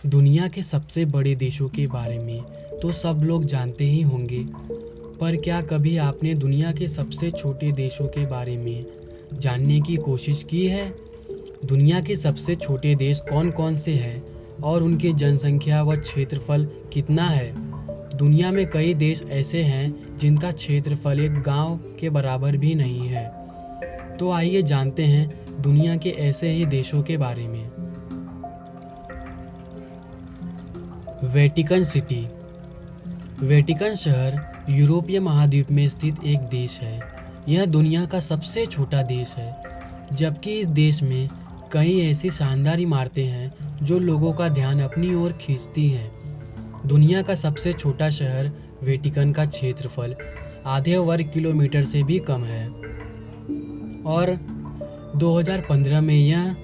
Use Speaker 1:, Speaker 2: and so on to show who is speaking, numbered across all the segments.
Speaker 1: दुनिया के सबसे बड़े देशों के बारे में तो सब लोग जानते ही होंगे, पर क्या कभी आपने दुनिया के सबसे छोटे देशों के बारे में जानने की कोशिश की है? दुनिया के सबसे छोटे देश कौन-कौन से हैं और उनकी जनसंख्या व क्षेत्रफल कितना है? दुनिया में कई देश ऐसे हैं जिनका क्षेत्रफल एक गांव के बराबर भी नहीं है। तो आइए जानते हैं दुनिया के ऐसे ही देशों के बारे में। Vatican city. वेटिकन शहर यूरोपीय महाद्वीप में स्थित एक देश है। यह दुनिया का सबसे छोटा देश है, जबकि इस देश में कई ऐसी शानदार इमारतें हैं जो लोगों का ध्यान अपनी ओर खींचती हैं। दुनिया का सबसे छोटा शहर वेटिकन का क्षेत्रफल आधे वर्ग किलोमीटर से भी कम है और 2015 में यह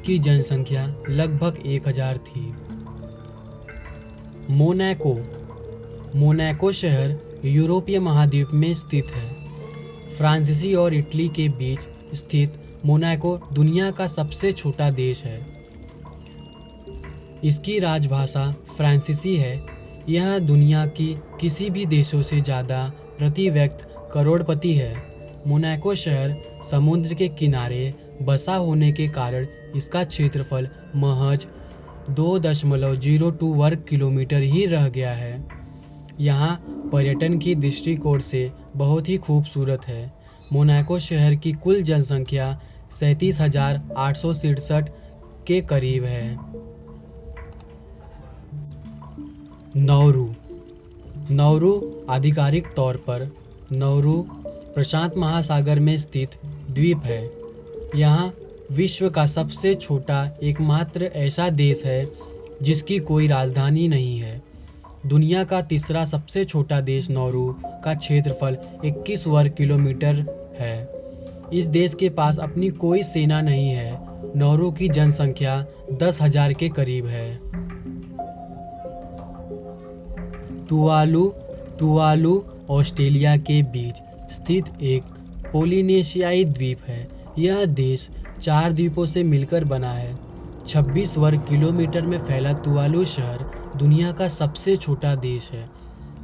Speaker 1: की जनसंख्या लगभग 1000 थी। मोनाको। मोनाको शहर यूरोपीय महाद्वीप में स्थित है। फ्रांसीसी और इटली के बीच स्थित मोनाको दुनिया का सबसे छोटा देश है। इसकी राजभाषा फ्रांसीसी है। यह दुनिया की किसी भी देशों से ज़्यादा प्रति व्यक्ति करोड़पति है। मोनाको शहर समुद्र के किनारे बसा होने के कारण इसका क्षेत्रफल महज 2.02 वर्ग किलोमीटर ही रह गया है। यहाँ पर्यटन की दृष्टिकोण से बहुत ही खूबसूरत है। मोनाको शहर की कुल जनसंख्या 37,867 के करीब है। नाउरू। नाउरू आधिकारिक तौर पर नाउरू प्रशांत महासागर में स्थित द्वीप है। यहाँ विश्व का सबसे छोटा एकमात्र ऐसा देश है जिसकी कोई राजधानी नहीं है। दुनिया का तीसरा सबसे छोटा देश नाउरू का क्षेत्रफल 21 वर्ग किलोमीटर है। इस देश के पास अपनी कोई सेना नहीं है। नाउरू की जनसंख्या 10,000 के करीब है। तुवालू। तुवालू ऑस्ट्रेलिया के बीच स्थित एक पोलिनेशियाई द्वीप है। यह देश 4 द्वीपों से मिलकर बना है। 26 वर्ग किलोमीटर में फैला तुवालू शहर दुनिया का सबसे छोटा देश है।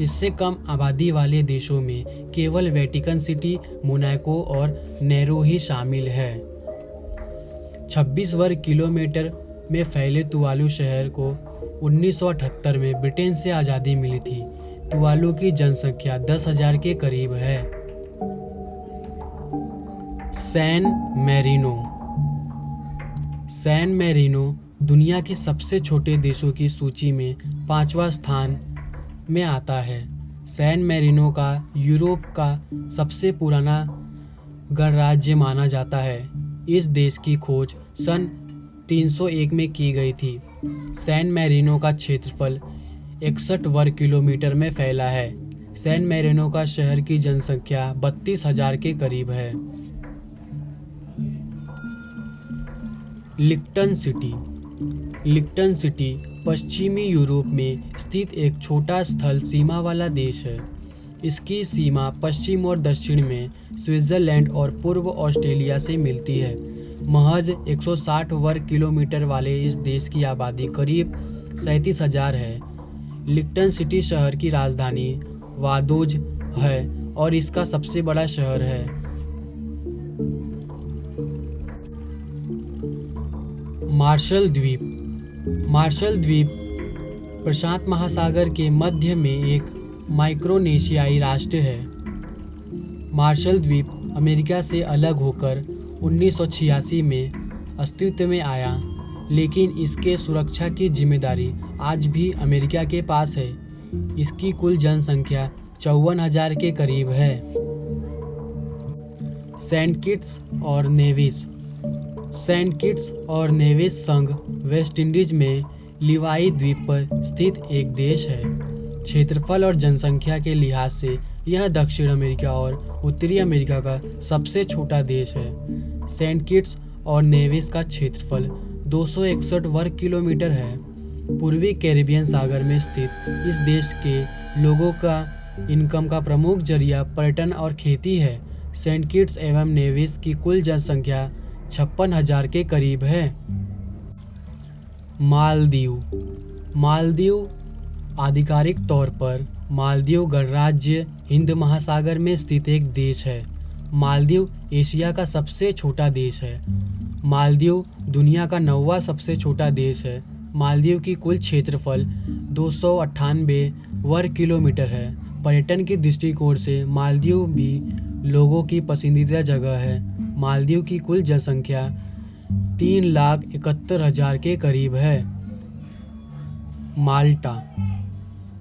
Speaker 1: इससे कम आबादी वाले देशों में केवल वेटिकन सिटी, मोनाको और नैरो ही शामिल है। 26 वर्ग किलोमीटर में फैले तुवालू शहर को 1978 में ब्रिटेन से आज़ादी मिली थी। तुवालू की जनसंख्या 10,000 के करीब है। San Marino. सैन मैरिनो दुनिया के सबसे छोटे देशों की सूची में 5वां स्थान में आता है। सैन मैरिनो का यूरोप का सबसे पुराना गणराज्य माना जाता है। इस देश की खोज सन 301 में की गई थी। सैन मैरिनो का क्षेत्रफल 61 वर्ग किलोमीटर में फैला है। सैन मैरिनो का शहर की जनसंख्या 32,000 के करीब है। लिक्टन सिटी। लिक्टन सिटी पश्चिमी यूरोप में स्थित एक छोटा स्थल सीमा वाला देश है। इसकी सीमा पश्चिम और दक्षिण में स्विट्ज़रलैंड और पूर्व ऑस्ट्रेलिया से मिलती है। महज 160 वर्ग किलोमीटर वाले इस देश की आबादी करीब 37,000 है। लिक्टन सिटी शहर की राजधानी वादोज है और इसका सबसे बड़ा शहर है। मार्शल द्वीप। मार्शल द्वीप प्रशांत महासागर के मध्य में एक माइक्रोनेशियाई राष्ट्र है। मार्शल द्वीप अमेरिका से अलग होकर 1986 में अस्तित्व में आया, लेकिन इसके सुरक्षा की जिम्मेदारी आज भी अमेरिका के पास है। इसकी कुल जनसंख्या 54,000 के करीब है। सेंट किट्स और नेविस। सेंट किट्स और नेविस संघ वेस्ट इंडीज में लिवाई द्वीप पर स्थित एक देश है। क्षेत्रफल और जनसंख्या के लिहाज से यह दक्षिण अमेरिका और उत्तरी अमेरिका का सबसे छोटा देश है। सेंट किट्स और नेविस का क्षेत्रफल 261 वर्ग किलोमीटर है। पूर्वी कैरिबियन सागर में स्थित इस देश के लोगों का इनकम का प्रमुख जरिया पर्यटन और खेती है। सेंट किट्स एवं नेविस की कुल जनसंख्या 56,000 के करीब है। मालदीव। मालदीव आधिकारिक तौर पर मालदीव गणराज्य हिंद महासागर में स्थित एक देश है। मालदीव एशिया का सबसे छोटा देश है। मालदीव दुनिया का 9वां सबसे छोटा देश है। मालदीव की कुल क्षेत्रफल 298 वर्ग किलोमीटर है। पर्यटन के दृष्टिकोण से मालदीव भी लोगों की पसंदीदा जगह है। मालदीव की कुल जनसंख्या 3,71,000 के करीब है। माल्टा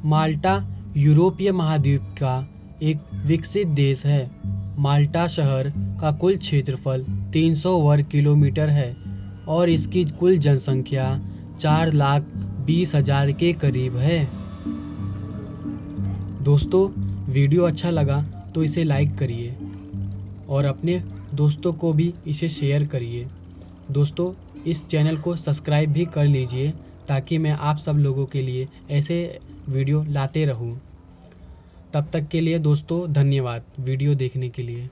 Speaker 1: माल्टा यूरोपीय महाद्वीप का एक विकसित देश है। माल्टा शहर का कुल क्षेत्रफल 300 वर्ग किलोमीटर है और इसकी कुल जनसंख्या 4,20,000 के करीब है। दोस्तों, वीडियो अच्छा लगा तो इसे लाइक करिए और अपने दोस्तों को भी इसे शेयर करिए। दोस्तों, इस चैनल को सब्सक्राइब भी कर लीजिए ताकि मैं आप सब लोगों के लिए ऐसे वीडियो लाते रहूं। तब तक के लिए दोस्तों धन्यवाद वीडियो देखने के लिए।